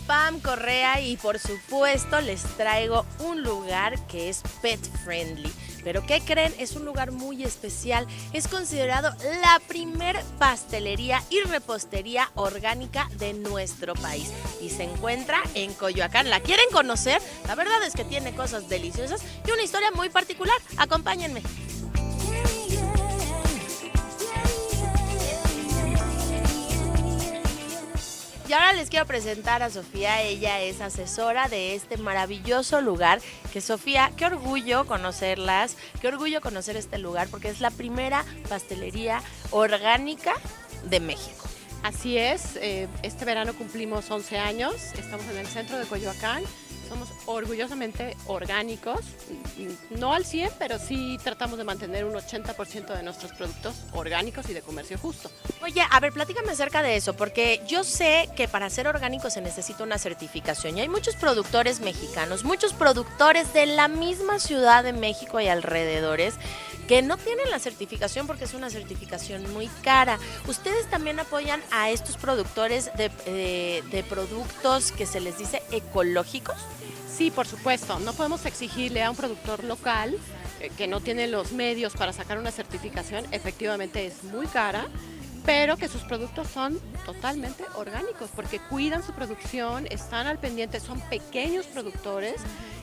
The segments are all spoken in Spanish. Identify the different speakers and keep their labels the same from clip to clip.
Speaker 1: Pam Correa y por supuesto les traigo un lugar que es pet friendly. Pero ¿qué creen? Es un lugar muy especial. Es considerado la primer pastelería y repostería orgánica de nuestro país. Y se encuentra en Coyoacán. ¿La quieren conocer? La verdad es que tiene cosas deliciosas y una historia muy particular. Acompáñenme. Y ahora les quiero presentar a Sofía, ella es asesora de este maravilloso lugar, que Sofía, qué orgullo conocerlas, qué orgullo conocer este lugar, porque es la primera pastelería orgánica de México.
Speaker 2: Así es, este verano cumplimos 11 años, estamos en el centro de Coyoacán, somos orgullosamente orgánicos, no al 100, pero sí tratamos de mantener un 80% de nuestros productos orgánicos y de comercio justo.
Speaker 1: Oye, a ver, platícame acerca de eso, porque yo sé que para ser orgánico se necesita una certificación y hay muchos productores mexicanos, muchos productores de la misma Ciudad de México y alrededores que no tienen la certificación porque es una certificación muy cara. ¿Ustedes también apoyan a estos productores de productos que se les dice ecológicos?
Speaker 2: Sí, por supuesto, no podemos exigirle a un productor local que no tiene los medios para sacar una certificación, efectivamente es muy cara, pero que sus productos son totalmente orgánicos porque cuidan su producción, están al pendiente, son pequeños productores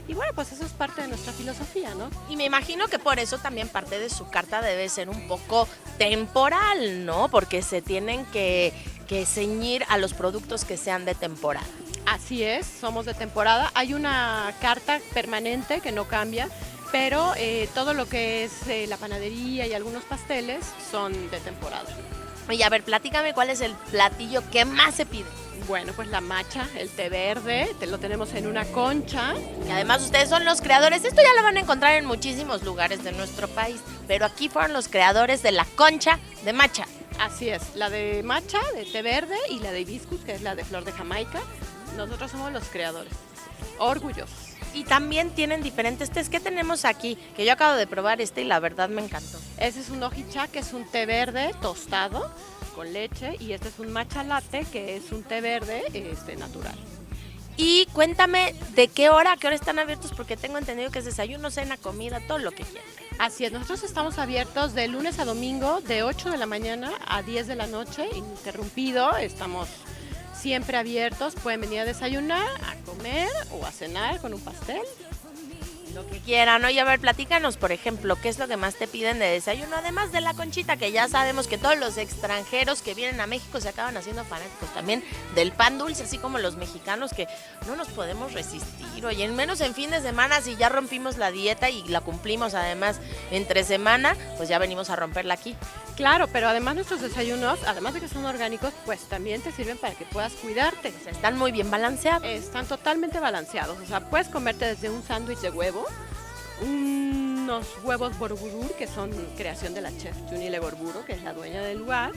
Speaker 2: y bueno, pues eso es parte de nuestra filosofía, ¿no?
Speaker 1: Y me imagino que por eso también parte de su carta debe ser un poco temporal, ¿no? Porque se tienen que ceñir a los productos que sean de temporada.
Speaker 2: Así es, somos de temporada, hay una carta permanente que no cambia, pero todo lo que es la panadería y algunos pasteles son de temporada.
Speaker 1: Oye, a ver, platícame cuál es el platillo que más se pide.
Speaker 2: Bueno, pues la matcha, el té verde, lo tenemos en una concha.
Speaker 1: Y además ustedes son los creadores, esto ya lo van a encontrar en muchísimos lugares de nuestro país, pero aquí fueron los creadores de la concha de matcha.
Speaker 2: Así es, la de matcha, de té verde y la de hibiscus, que es la de flor de Jamaica. Nosotros somos los creadores, orgullosos.
Speaker 1: Y también tienen diferentes tés. ¿Qué tenemos aquí? Que yo acabo de probar este y la verdad me encantó.
Speaker 2: Ese es un hojicha, que es un té verde tostado con leche, y este es un matcha latte, que es un té verde natural.
Speaker 1: Y cuéntame de qué hora a qué hora están abiertos, porque tengo entendido que es desayuno, cena, comida, todo lo que quieran.
Speaker 2: Así es, nosotros estamos abiertos de lunes a domingo, de 8 de la mañana a 10 de la noche, ininterrumpido, estamos siempre abiertos, pueden venir a desayunar, a comer o a cenar con un pastel.
Speaker 1: Lo que quieran. Oye, a ver, platícanos, por ejemplo, ¿qué es lo que más te piden de desayuno? Además de la conchita, que ya sabemos que todos los extranjeros que vienen a México se acaban haciendo fanáticos también del pan dulce, así como los mexicanos que no nos podemos resistir. Oye, menos en fin de semana, si ya rompimos la dieta y la cumplimos además entre semana, pues ya venimos a romperla aquí.
Speaker 2: Claro, pero además nuestros desayunos, además de que son orgánicos, pues también te sirven para que puedas cuidarte.
Speaker 1: O sea, están muy bien balanceados.
Speaker 2: Están totalmente balanceados, o sea, puedes comerte desde un sándwich de huevo, unos huevos Borobudur, que son creación de la chef Junile Borburo, que es la dueña del lugar.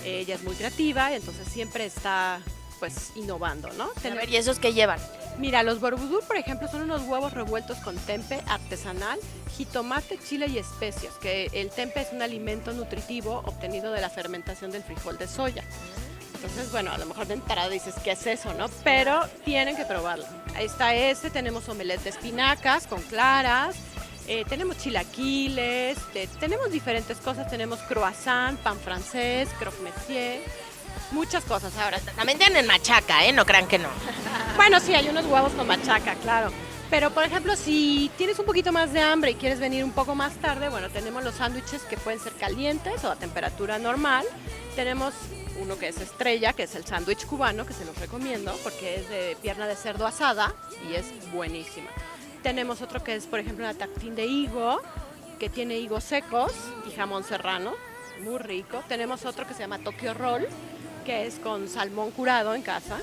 Speaker 2: Ella es muy creativa y entonces siempre está pues innovando, ¿no?
Speaker 1: A ver, ¿y esos qué llevan?
Speaker 2: Mira, los Borobudur, por ejemplo, son unos huevos revueltos con tempe artesanal, jitomate, chile y especias, que el tempe es un alimento nutritivo obtenido de la fermentación del frijol de soya. Entonces, bueno, a lo mejor de entrada dices, ¿qué es eso, no? Pero tienen que probarlo. Ahí está tenemos omelette de espinacas con claras, tenemos chilaquiles, tenemos diferentes cosas, tenemos croissant, pan francés, croque monsieur, muchas cosas. Ahora,
Speaker 1: También tienen machaca, ¿eh? No crean que no.
Speaker 2: bueno, sí, hay unos huevos con machaca, claro. Pero, por ejemplo, si tienes un poquito más de hambre y quieres venir un poco más tarde, bueno, tenemos los sándwiches que pueden ser calientes o a temperatura normal. Tenemos uno que es estrella, que es el sándwich cubano, que se los recomiendo porque es de pierna de cerdo asada y es buenísima. Tenemos otro que es, por ejemplo, una tartine de higo, que tiene higos secos y jamón serrano, muy rico. Tenemos otro que se llama Tokyo Roll, que es con salmón curado en casa.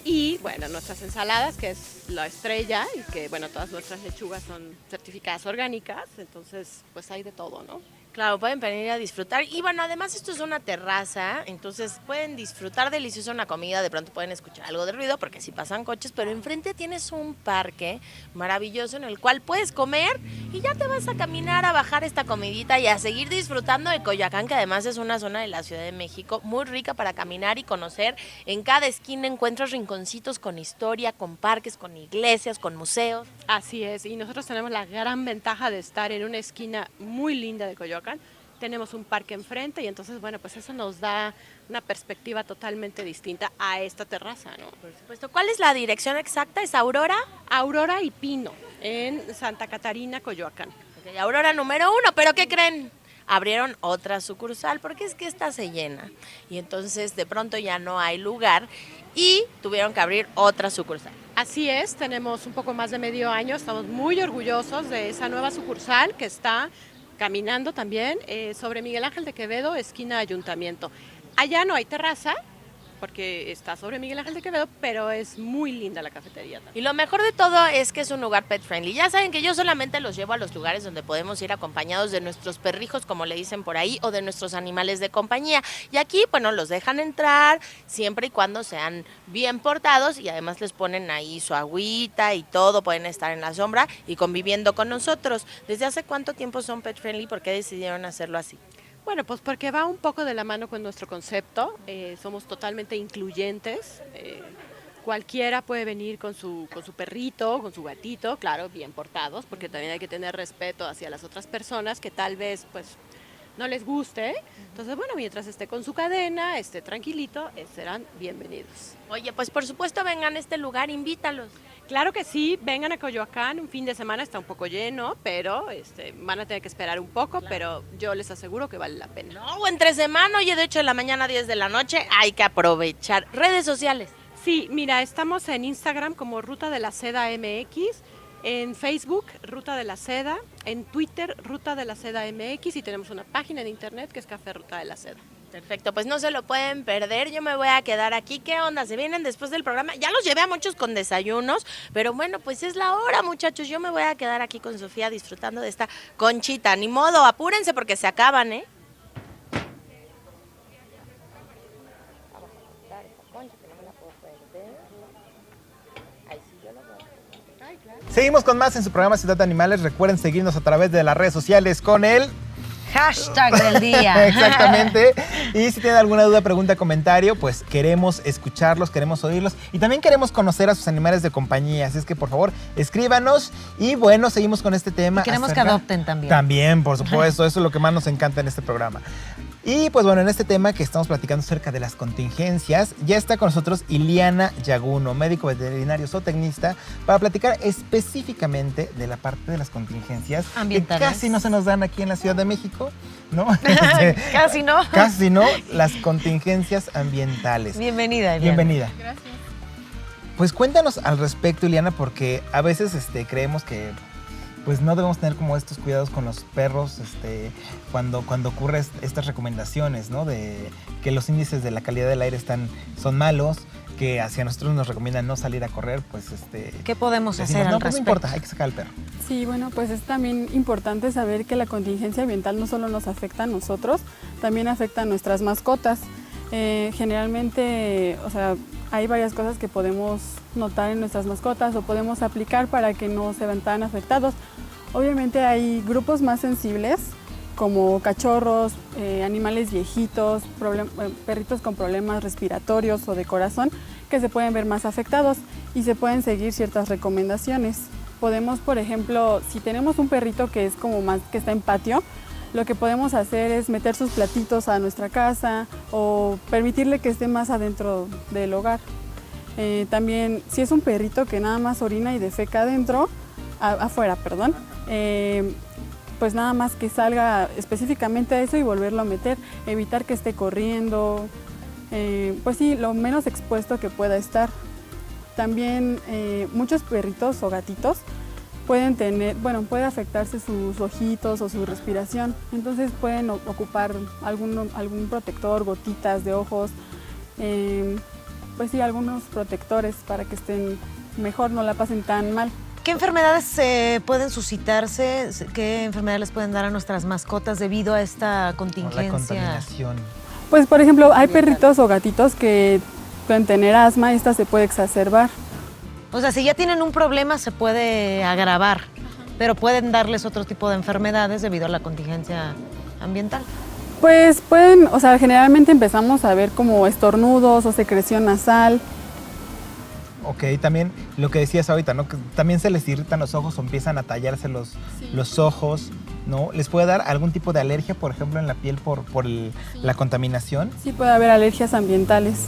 Speaker 2: Y bueno, nuestras ensaladas, que es la estrella y que bueno, todas nuestras lechugas son certificadas orgánicas, entonces pues hay de todo, ¿no?
Speaker 1: Claro, pueden venir a disfrutar. Y bueno, además esto es una terraza, entonces pueden disfrutar delicioso una comida, de pronto pueden escuchar algo de ruido porque sí pasan coches, pero enfrente tienes un parque maravilloso en el cual puedes comer y ya te vas a caminar a bajar esta comidita y a seguir disfrutando de Coyoacán, que además es una zona de la Ciudad de México muy rica para caminar y conocer. En cada esquina encuentras rinconcitos con historia, con parques, con iglesias, con museos.
Speaker 2: Así es, y nosotros tenemos la gran ventaja de estar en una esquina muy linda de Coyoacán. Tenemos un parque enfrente y entonces, bueno, pues eso nos da una perspectiva totalmente distinta a esta terraza, ¿no?
Speaker 1: Por supuesto. ¿Cuál es la dirección exacta? ¿Es Aurora?
Speaker 2: Aurora y Pino, en Santa Catarina, Coyoacán.
Speaker 1: Ok, Aurora número 1, pero ¿qué creen? Abrieron otra sucursal porque es que esta se llena y entonces de pronto ya no hay lugar y tuvieron que abrir otra sucursal.
Speaker 2: Así es, tenemos un poco más de medio año, estamos muy orgullosos de esa nueva sucursal que está caminando también sobre Miguel Ángel de Quevedo, esquina Ayuntamiento. Allá no hay terraza, porque está sobre Miguel Ángel de Quevedo, pero es muy linda la cafetería también.
Speaker 1: Y lo mejor de todo es que es un lugar pet friendly. Ya saben que yo solamente los llevo a los lugares donde podemos ir acompañados de nuestros perrijos, como le dicen por ahí, o de nuestros animales de compañía. Y aquí, bueno, los dejan entrar siempre y cuando sean bien portados y además les ponen ahí su agüita y todo, pueden estar en la sombra y conviviendo con nosotros. ¿Desde hace cuánto tiempo son pet friendly? ¿Por qué decidieron hacerlo así?
Speaker 2: Bueno, pues porque va un poco de la mano con nuestro concepto, somos totalmente incluyentes, cualquiera puede venir con su perrito, con su gatito, claro, bien portados, porque también hay que tener respeto hacia las otras personas que tal vez pues no les guste, entonces bueno, mientras esté con su cadena, esté tranquilito, serán bienvenidos.
Speaker 1: Oye, pues por supuesto vengan a este lugar, invítalos.
Speaker 2: Claro que sí, vengan a Coyoacán, un fin de semana está un poco lleno, pero van a tener que esperar un poco, claro. Pero yo les aseguro que vale la pena.
Speaker 1: No, o entre semana, oye, de 8 de la mañana a 10 de la noche, hay que aprovechar. Redes sociales.
Speaker 2: Sí, mira, estamos en Instagram como Ruta de la Seda MX, en Facebook Ruta de la Seda, en Twitter Ruta de la Seda MX y tenemos una página en internet que es Café Ruta de la Seda.
Speaker 1: Perfecto, pues no se lo pueden perder, yo me voy a quedar aquí. ¿Qué onda? ¿Se vienen después del programa? Ya los llevé a muchos con desayunos, pero bueno, pues es la hora, muchachos. Yo me voy a quedar aquí con Sofía disfrutando de esta conchita. Ni modo, apúrense porque se acaban, ¿eh?
Speaker 3: Seguimos con más en su programa Ciudad de Animales. Recuerden seguirnos a través de las redes sociales con el
Speaker 4: hashtag del día.
Speaker 3: Exactamente. Y si tienen alguna duda, pregunta, comentario, pues queremos escucharlos, queremos oírlos y también queremos conocer a sus animales de compañía. Así es que por favor, escríbanos. Y bueno, seguimos con este tema.
Speaker 4: Y queremos que adopten también.
Speaker 3: También, por supuesto. Eso es lo que más nos encanta en este programa. Y pues bueno, en este tema que estamos platicando acerca de las contingencias, ya está con nosotros Iliana Yaguno, médico veterinario zootecnista, para platicar específicamente de la parte de las contingencias
Speaker 4: ambientales.
Speaker 3: Que casi no se nos dan aquí en la Ciudad de México, ¿no?
Speaker 4: Casi no.
Speaker 3: Casi no, las contingencias ambientales.
Speaker 4: Bienvenida, Iliana.
Speaker 3: Bienvenida.
Speaker 5: Gracias.
Speaker 3: Pues cuéntanos al respecto, Iliana, porque a veces creemos que pues no debemos tener como estos cuidados con los perros cuando ocurre estas recomendaciones, ¿no? De que los índices de la calidad del aire son malos, que hacia nosotros nos recomiendan no salir a correr, pues
Speaker 4: ¿qué podemos
Speaker 3: decimos,
Speaker 4: hacer al
Speaker 3: no, pues
Speaker 4: respecto?
Speaker 3: No importa, hay que sacar al perro.
Speaker 5: Sí, bueno, pues es también importante saber que la contingencia ambiental no solo nos afecta a nosotros, también afecta a nuestras mascotas. Generalmente, o sea, hay varias cosas que podemos notar en nuestras mascotas o podemos aplicar para que no se vean tan afectados. Obviamente hay grupos más sensibles como cachorros, animales viejitos, perritos con problemas respiratorios o de corazón que se pueden ver más afectados y se pueden seguir ciertas recomendaciones. Podemos, por ejemplo, si tenemos un perrito que es como más que está en patio, lo que podemos hacer es meter sus platitos a nuestra casa o permitirle que esté más adentro del hogar. También, si es un perrito que nada más orina y defeca afuera, pues nada más que salga específicamente a eso y volverlo a meter, evitar que esté corriendo, pues sí, lo menos expuesto que pueda estar. También muchos perritos o gatitos puede afectarse sus ojitos o su respiración, entonces pueden ocupar algún protector, gotitas de ojos, pues sí, algunos protectores para que estén mejor, no la pasen tan mal.
Speaker 4: ¿Qué enfermedades pueden suscitarse? ¿Qué enfermedades les pueden dar a nuestras mascotas debido a esta
Speaker 3: O
Speaker 4: contingencia?
Speaker 3: la contaminación.
Speaker 5: Pues, por ejemplo, hay perritos o gatitos que pueden tener asma y esta se puede exacerbar.
Speaker 4: O sea, si ya tienen un problema se puede agravar, pero pueden darles otro tipo de enfermedades debido a la contingencia ambiental.
Speaker 5: Pues pueden, o sea, generalmente empezamos a ver como estornudos o secreción nasal.
Speaker 3: Ok, también lo que decías ahorita, ¿no? Que también se les irritan los ojos o empiezan a tallarse los ojos, ¿no? ¿Les puede dar algún tipo de alergia, por ejemplo, en la piel por la contaminación?
Speaker 5: Sí puede haber alergias ambientales.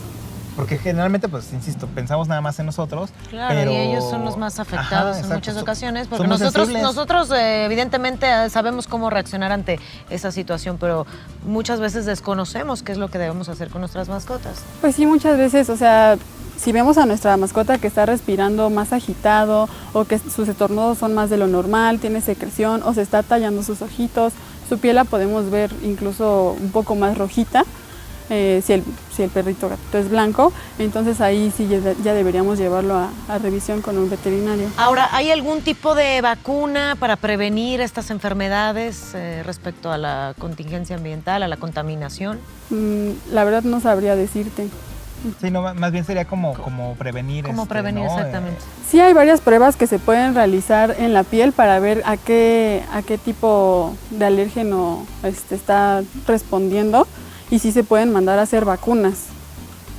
Speaker 3: Porque generalmente, pues, insisto, pensamos nada más en nosotros,
Speaker 4: Claro,
Speaker 3: pero...
Speaker 4: y ellos son los más afectados
Speaker 3: Ajá,
Speaker 4: en
Speaker 3: exacto.
Speaker 4: muchas ocasiones, porque
Speaker 3: Somos sensibles.
Speaker 4: nosotros evidentemente sabemos cómo reaccionar ante esa situación, pero muchas veces desconocemos qué es lo que debemos hacer con nuestras mascotas.
Speaker 5: Pues sí, muchas veces, o sea, si vemos a nuestra mascota que está respirando más agitado o que sus estornudos son más de lo normal, tiene secreción o se está tallando sus ojitos, su piel la podemos ver incluso un poco más rojita. Si el perrito gatito es blanco, entonces ahí sí ya deberíamos llevarlo a revisión con un veterinario.
Speaker 4: Ahora, ¿hay algún tipo de vacuna para prevenir estas enfermedades respecto a la contingencia ambiental, a la contaminación?
Speaker 5: La verdad no sabría decirte.
Speaker 3: Sí, no, más bien sería como prevenir.
Speaker 4: ¿Cómo prevenir
Speaker 3: ¿no?
Speaker 4: exactamente?
Speaker 5: Sí hay varias pruebas que se pueden realizar en la piel para ver a qué tipo de alérgeno está respondiendo y sí se pueden mandar a hacer vacunas.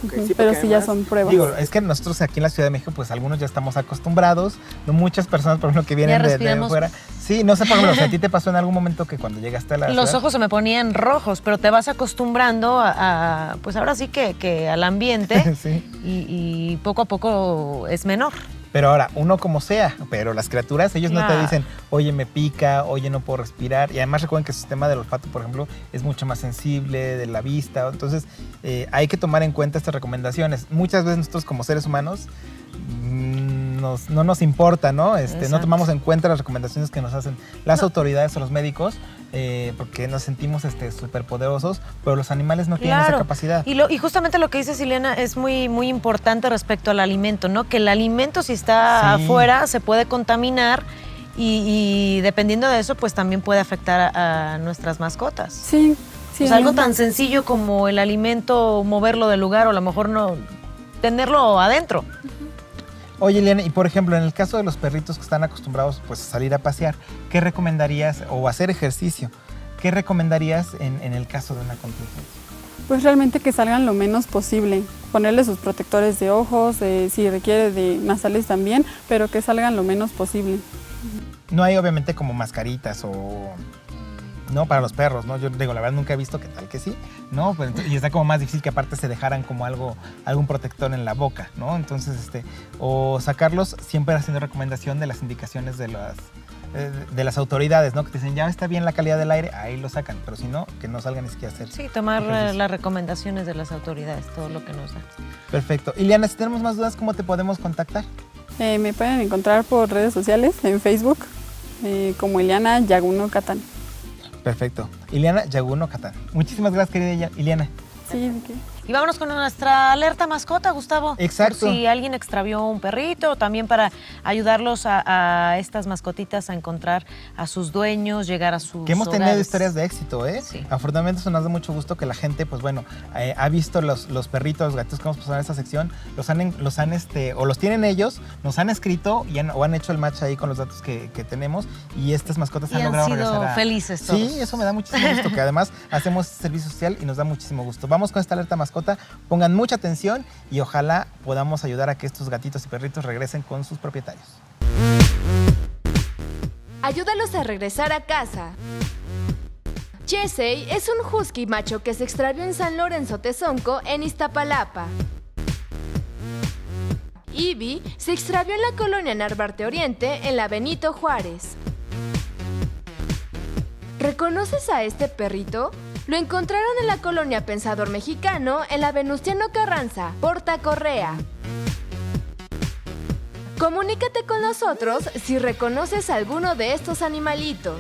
Speaker 3: Sí,
Speaker 5: pero
Speaker 3: porque
Speaker 5: sí ya
Speaker 3: además,
Speaker 5: son pruebas.
Speaker 3: Digo, es que nosotros aquí en la Ciudad de México, pues algunos ya estamos acostumbrados, no muchas personas, por ejemplo, que vienen de
Speaker 4: respiramos.
Speaker 3: fuera. Sí, no sé, por ejemplo, si a ti te pasó en algún momento que cuando llegaste a la
Speaker 4: Los
Speaker 3: ciudad,
Speaker 4: ojos se me ponían rojos, pero te vas acostumbrando pues ahora sí que al ambiente
Speaker 3: Sí.
Speaker 4: y poco a poco es menor.
Speaker 3: Pero ahora, uno como sea, pero las criaturas, ellos no te
Speaker 4: Claro.
Speaker 3: dicen, oye, me pica, oye, no puedo respirar. Y además recuerden que su sistema del olfato, por ejemplo, es mucho más sensible, de la vista. Entonces, hay que tomar en cuenta estas recomendaciones. Muchas veces nosotros como seres humanos no nos importa, ¿no? No
Speaker 4: Exacto.
Speaker 3: tomamos en cuenta las recomendaciones que nos hacen las autoridades o los médicos, porque nos sentimos súper poderosos, pero los animales no tienen esa
Speaker 4: Claro.
Speaker 3: capacidad.
Speaker 4: Y justamente lo que dice Ileana es muy, muy importante respecto al alimento, ¿no? Que el alimento si está
Speaker 3: Sí.
Speaker 4: afuera se puede contaminar y dependiendo de eso pues también puede afectar a nuestras mascotas.
Speaker 5: Sí, sí.
Speaker 4: Pues algo tan sencillo como el alimento, moverlo del lugar o a lo mejor no tenerlo adentro.
Speaker 3: Oye, Eliana, y por ejemplo, en el caso de los perritos que están acostumbrados pues, a salir a pasear, ¿qué recomendarías, o hacer ejercicio, qué recomendarías en el caso de una contingencia?
Speaker 5: Pues realmente que salgan lo menos posible, ponerle sus protectores de ojos, si requiere de nasales también, pero que salgan lo menos posible.
Speaker 3: No hay obviamente como mascaritas o... No, para los perros, ¿no? Yo digo, la verdad nunca he visto que tal que sí, ¿no? Pues, y está como más difícil que aparte se dejaran como algún protector en la boca, ¿no? Entonces, o sacarlos siempre haciendo recomendación de las indicaciones de las autoridades, ¿no? Que te dicen, ya está bien la calidad del aire, ahí lo sacan, pero si no, que no salgan ni siquiera a hacer.
Speaker 4: Sí, tomar
Speaker 3: ejercicio.
Speaker 4: las recomendaciones de las autoridades, todo lo que nos da.
Speaker 3: Perfecto. Ileana, si tenemos más dudas, ¿cómo te podemos contactar?
Speaker 5: Me pueden encontrar por redes sociales, en Facebook, como Ileana Yaguno Catán.
Speaker 3: Perfecto. Ileana Yaguno Catán. Muchísimas gracias, querida Ileana.
Speaker 5: Sí, ¿de qué?
Speaker 4: Y vámonos con nuestra alerta mascota, Gustavo.
Speaker 3: Exacto.
Speaker 4: Por si alguien extravió un perrito, también para ayudarlos a estas mascotitas a encontrar a sus dueños, llegar a sus
Speaker 3: Que hemos tenido
Speaker 4: hogares.
Speaker 3: historias de éxito, ¿eh?
Speaker 4: Sí.
Speaker 3: Afortunadamente eso nos da mucho gusto que la gente, pues bueno, ha visto los perritos, los gatitos que hemos pasado en esta sección, o los tienen ellos, nos han escrito o han hecho el match ahí con los datos que tenemos y estas mascotas
Speaker 4: Y
Speaker 3: han
Speaker 4: han
Speaker 3: logrado
Speaker 4: sido
Speaker 3: regresar
Speaker 4: felices todos.
Speaker 3: Sí, eso me da muchísimo gusto, que además hacemos servicio social y nos da muchísimo gusto. Vamos con esta alerta mascota, pongan mucha atención y ojalá podamos ayudar a que estos gatitos y perritos regresen con sus propietarios.
Speaker 6: Ayúdalos a regresar a casa. Jesse es un husky macho que se extravió en San Lorenzo Tezonco, en Iztapalapa. Ivy se extravió en la colonia Narvarte Oriente, en la Benito Juárez. ¿Reconoces a este perrito? Lo encontraron en la colonia Pensador Mexicano, en la Venustiano Carranza, Porta Correa. Comunícate con nosotros si reconoces a alguno de estos animalitos.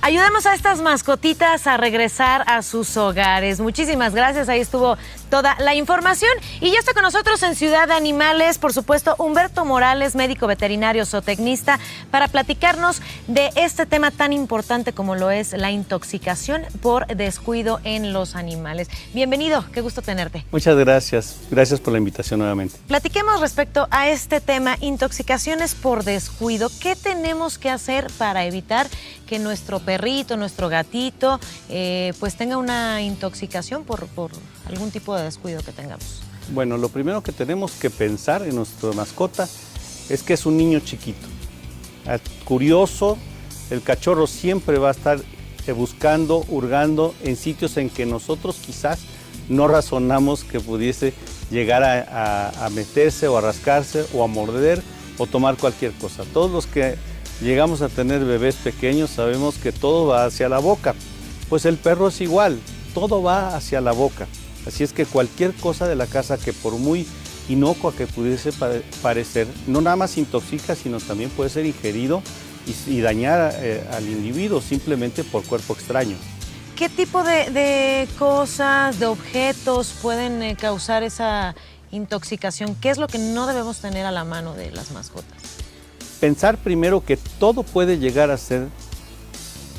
Speaker 4: Ayudemos a estas mascotitas a regresar a sus hogares. Muchísimas gracias, ahí estuvo toda la información. Y ya está con nosotros en Ciudad de Animales, por supuesto, Humberto Morales, médico veterinario zootecnista, para platicarnos de este tema tan importante como lo es la intoxicación por descuido en los animales. Bienvenido, qué gusto tenerte.
Speaker 7: Muchas gracias, gracias por la invitación nuevamente.
Speaker 4: Platiquemos respecto a este tema, intoxicaciones por descuido. ¿Qué tenemos que hacer para evitar que nuestro perrito, nuestro gatito, pues tenga una intoxicación por algún tipo de descuido que tengamos?
Speaker 7: Bueno, lo primero que tenemos que pensar en nuestra mascota es que es un niño chiquito. Curioso, el cachorro siempre va a estar buscando, hurgando en sitios en que nosotros quizás no razonamos que pudiese llegar a meterse o a rascarse o a morder o tomar cualquier cosa. Todos los que llegamos a tener bebés pequeños sabemos que todo va hacia la boca. Pues el perro es igual, todo va hacia la boca. Así es que cualquier cosa de la casa que por muy inocua que pudiese parecer, no nada más intoxica, sino también puede ser ingerido y dañar al individuo simplemente por cuerpo extraño.
Speaker 4: ¿Qué tipo de cosas, de objetos pueden causar esa intoxicación? ¿Qué es lo que no debemos tener a la mano de las mascotas?
Speaker 7: Pensar primero que todo puede llegar a ser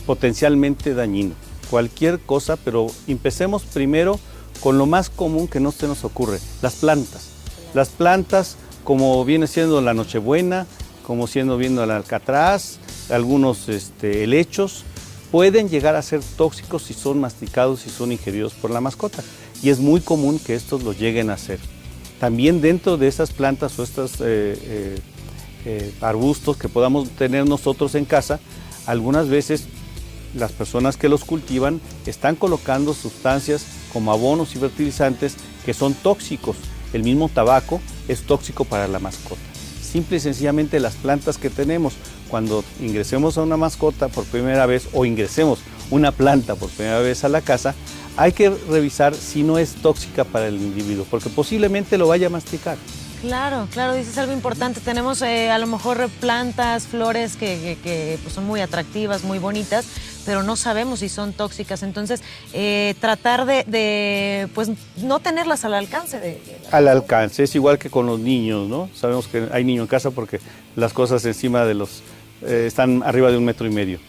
Speaker 7: potencialmente dañino, cualquier cosa, pero empecemos primero con lo más común que no se nos ocurre, las plantas. Las plantas, como viene siendo la nochebuena, como viendo el alcatraz, algunos helechos, pueden llegar a ser tóxicos si son masticados y son ingeridos por la mascota. Y es muy común que estos lo lleguen a hacer. También dentro de esas plantas o estos arbustos que podamos tener nosotros en casa, algunas veces las personas que los cultivan están colocando sustancias como abonos y fertilizantes que son tóxicos. El mismo tabaco es tóxico para la mascota. Simple y sencillamente las plantas que tenemos, cuando ingresemos a una mascota por primera vez o ingresemos una planta por primera vez a la casa, hay que revisar si no es tóxica para el individuo, porque posiblemente lo vaya a masticar.
Speaker 4: Claro, dices algo importante. Tenemos a lo mejor plantas, flores que pues son muy atractivas, muy bonitas, pero no sabemos si son tóxicas. Entonces, tratar de pues no tenerlas al alcance.
Speaker 7: Al alcance, es igual que con los niños, ¿no? Sabemos que hay niños en casa porque las cosas encima de están arriba de 1,5 metros.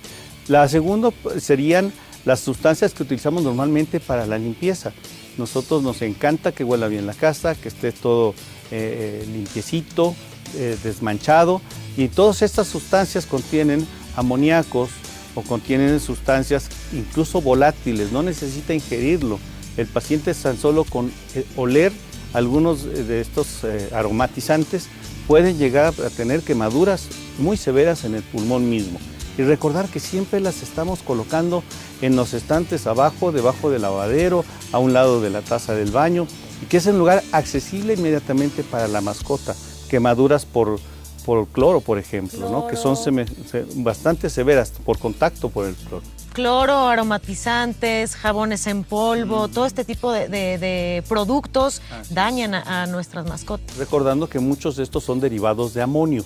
Speaker 7: La segunda serían las sustancias que utilizamos normalmente para la limpieza. Nosotros nos encanta que huela bien la casa, que esté todo limpiecito, desmanchado, y todas estas sustancias contienen amoníacos o contienen sustancias incluso volátiles, no necesita ingerirlo. El paciente tan solo con oler algunos de estos aromatizantes pueden llegar a tener quemaduras muy severas en el pulmón mismo. Y recordar que siempre las estamos colocando en los estantes abajo, debajo del lavadero, a un lado de la taza del baño, y que es un lugar accesible inmediatamente para la mascota. Quemaduras por cloro, por ejemplo, ¿no? Que son bastante severas por contacto por el cloro.
Speaker 4: Cloro, aromatizantes, jabones en polvo, todo este tipo de productos dañan a nuestras mascotas.
Speaker 7: Recordando que muchos de estos son derivados de amonio.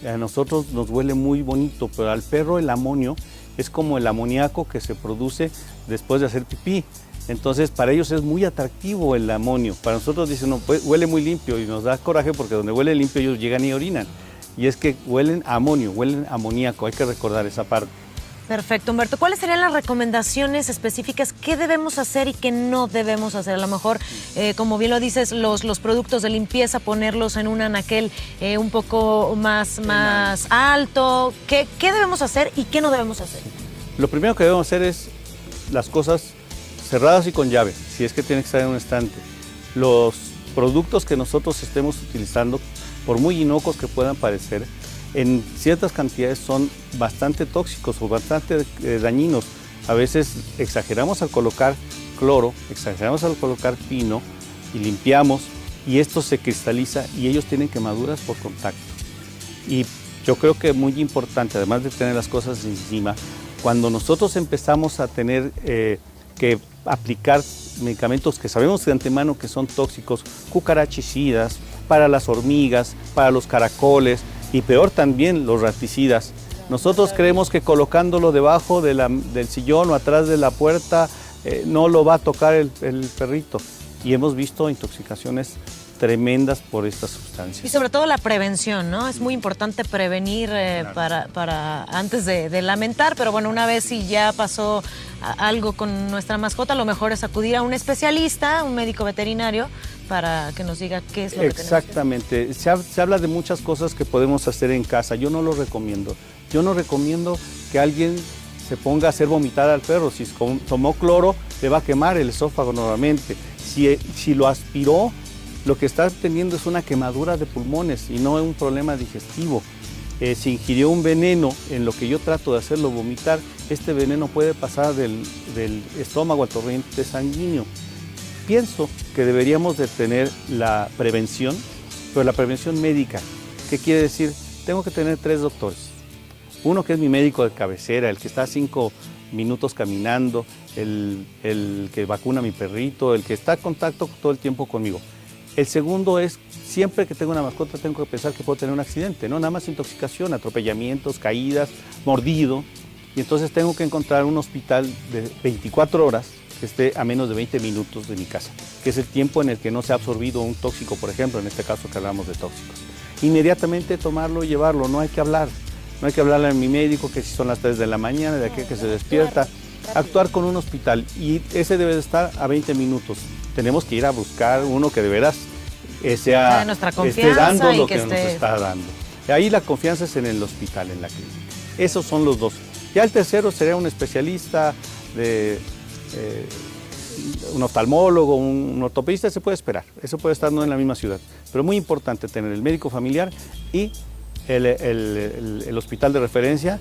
Speaker 7: A nosotros nos huele muy bonito, pero al perro el amonio es como el amoníaco que se produce después de hacer pipí. Entonces, para ellos es muy atractivo el amonio. Para nosotros dicen, no, pues, huele muy limpio, y nos da coraje porque donde huele limpio ellos llegan y orinan. Y es que huelen a amonio, huelen a amoníaco, hay que recordar esa parte.
Speaker 4: Perfecto, Humberto. ¿Cuáles serían las recomendaciones específicas? ¿Qué debemos hacer y qué no debemos hacer? A lo mejor, como bien lo dices, los productos de limpieza, ponerlos en un anaquel un poco más alto. ¿Qué debemos hacer y qué no debemos hacer?
Speaker 7: Lo primero que debemos hacer es las cosas cerradas y con llave, si es que tiene que estar en un estante. Los productos que nosotros estemos utilizando, por muy inocuos que puedan parecer, en ciertas cantidades son bastante tóxicos o bastante dañinos. A veces exageramos al colocar cloro, exageramos al colocar pino y limpiamos, y esto se cristaliza y ellos tienen quemaduras por contacto. Y yo creo que es muy importante, además de tener las cosas encima, cuando nosotros empezamos a tener que aplicar medicamentos que sabemos de antemano que son tóxicos, cucarachicidas, para las hormigas, para los caracoles, y peor también los raticidas, Nosotros creemos que colocándolo debajo del sillón o atrás de la puerta no lo va a tocar el perrito. Y hemos visto intoxicaciones tremendas por estas sustancias.
Speaker 4: Y sobre todo la prevención, ¿no? Es muy importante prevenir para antes de lamentar, pero bueno, una vez si ya pasó algo con nuestra mascota, lo mejor es acudir a un especialista, un médico veterinario, para que nos diga qué es lo que tenemos que hacer.
Speaker 7: Exactamente. Se habla de muchas cosas que podemos hacer en casa. Yo no lo recomiendo. Yo no recomiendo que alguien se ponga a hacer vomitar al perro. Si tomó cloro, le va a quemar el esófago normalmente. Si lo aspiró, lo que está teniendo es una quemadura de pulmones y no un problema digestivo. Si ingirió un veneno, en lo que yo trato de hacerlo vomitar, este veneno puede pasar del estómago al torrente sanguíneo. Pienso que deberíamos de tener la prevención, pero la prevención médica. ¿Qué quiere decir? Tengo que tener 3 doctores. Uno que es mi médico de cabecera, el que está 5 minutos caminando, el que vacuna a mi perrito, el que está en contacto todo el tiempo conmigo. El segundo es, siempre que tengo una mascota tengo que pensar que puedo tener un accidente, no nada más intoxicación, atropellamientos, caídas, mordido. Y entonces tengo que encontrar un hospital de 24 horas que esté a menos de 20 minutos de mi casa, que es el tiempo en el que no se ha absorbido un tóxico, por ejemplo, en este caso que hablamos de tóxicos. Inmediatamente tomarlo y llevarlo, no hay que hablar. No hay que hablarle a mi médico que si son las 3 de la mañana, de aquí que se despierta. Actuar con un hospital y ese debe de estar a 20 minutos. Tenemos que ir a buscar uno que de veras esté dando lo que nos está dando. Ahí la confianza es en el hospital, en la clínica. Esos son los dos. Ya el tercero sería un especialista, un oftalmólogo, un ortopedista, se puede esperar. Eso puede estar no en la misma ciudad. Pero muy importante tener el médico familiar y el hospital de referencia.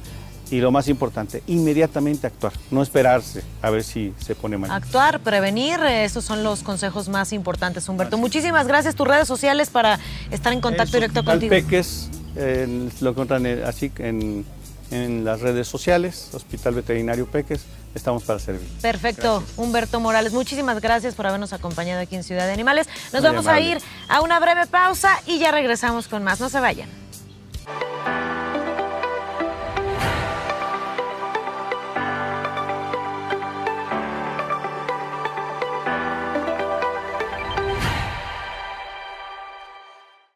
Speaker 7: Y lo más importante, inmediatamente actuar, no esperarse a ver si se pone mal.
Speaker 4: Actuar, prevenir, esos son los consejos más importantes, Humberto. Muchísimas gracias. Tus redes sociales para estar en contacto directo contigo.
Speaker 7: Peques, lo encuentran así en las redes sociales, Hospital Veterinario Peques, estamos para servir.
Speaker 4: Perfecto, gracias. Humberto Morales, muchísimas gracias por habernos acompañado aquí en Ciudad de Animales. Nos
Speaker 7: Muy
Speaker 4: vamos
Speaker 7: amable.
Speaker 4: a ir a una breve pausa y ya regresamos con más. No se vayan.